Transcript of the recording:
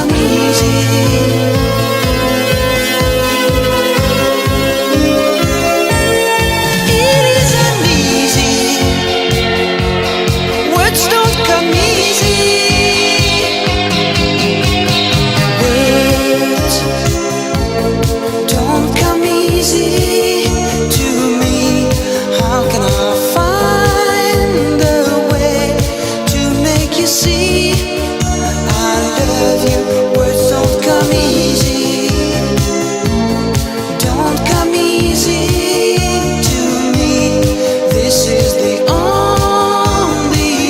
come easy. It isn't easy. Words don't come easy. Words don't come easy to me. How can I find a way to make you see?